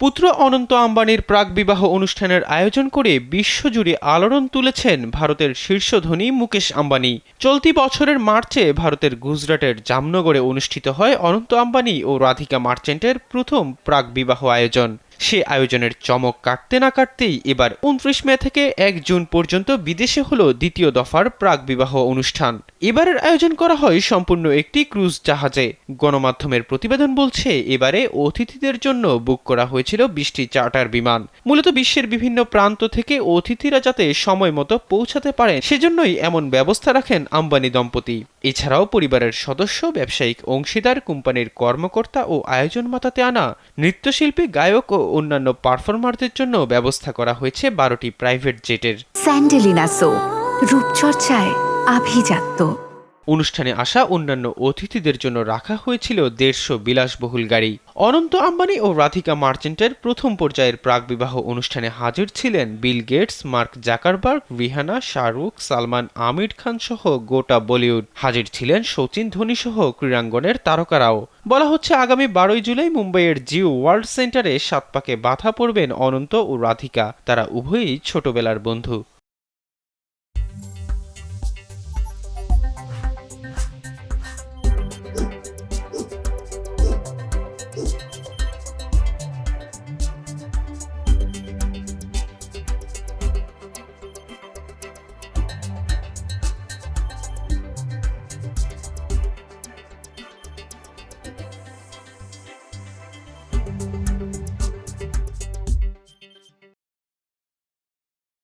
পুত্র অনন্ত আম্বানির প্রাক-বিবাহ অনুষ্ঠানের আয়োজন করে বিশ্বজুড়ে আলোড়ন তুলেছেন ভারতের শীর্ষ ধনী মুকেশ আম্বানি। চলতি বছরের মার্চে ভারতের গুজরাটের জামনগরে অনুষ্ঠিত হয় অনন্ত আম্বানি ও রাধিকা মার্চেন্টের প্রথম প্রাক-বিবাহ আয়োজন। সে আয়োজনের চমক কাটতে না কাটতেই এবার ২৯ মে থেকে ১ জুন পর্যন্ত বিদেশে হলো দ্বিতীয় দফার প্রাক-বিবাহ অনুষ্ঠান। এবারের আয়োজন করা হয় সম্পূর্ণ একটি ক্রুজ জাহাজে। গণমাধ্যমের প্রতিবেদন বলছে, এবারে অতিথিদের জন্য বুক করা হয়েছিল ২০টি চার্টার বিমান। মূলত বিশ্বের বিভিন্ন প্রান্ত থেকে অতিথিরা যাতে সময় মতো পৌঁছাতে পারেন সেজন্যই এমন ব্যবস্থা রাখেন আম্বানি দম্পতি। এছাড়াও পরিবারের সদস্য, ব্যবসায়িক অংশীদার, কোম্পানির কর্মকর্তা ও আয়োজন মাতাতে আনা নৃত্যশিল্পী, গায়ক ও অন্যান্য পারফর্মারদের জন্য ব্যবস্থা করা হয়েছে ১২টি প্রাইভেট জেটের। স্যান্ডেলিনা সো, রূপচর্চায় আভিজাত্য। অনুষ্ঠানে আসা অন্যান্য অতিথিদের জন্য রাখা হয়েছিল ১৫০ বিলাসবহুল গাড়ি। অনন্ত আম্বানি ও রাধিকা মার্চেন্টের প্রথম পর্যায়ের প্রাক-বিবাহ অনুষ্ঠানে হাজির ছিলেন Bill Gates, Mark Zuckerberg, Rihanna, Shahrukh, Salman, Aamir Khan সহ গোটা বলিউড। হাজির ছিলেন শচীন ধোনি সহ ক্রীড়াঙ্গনের তারকারাও। বলা হচ্ছে, আগামী ১২ই জুলাই মুম্বাইয়ের জিও ওয়ার্ল্ড সেন্টারে ৭ পাকে বাধা পড়বেন অনন্ত ও রাধিকা। তারা উভয়ই ছোটবেলার বন্ধু।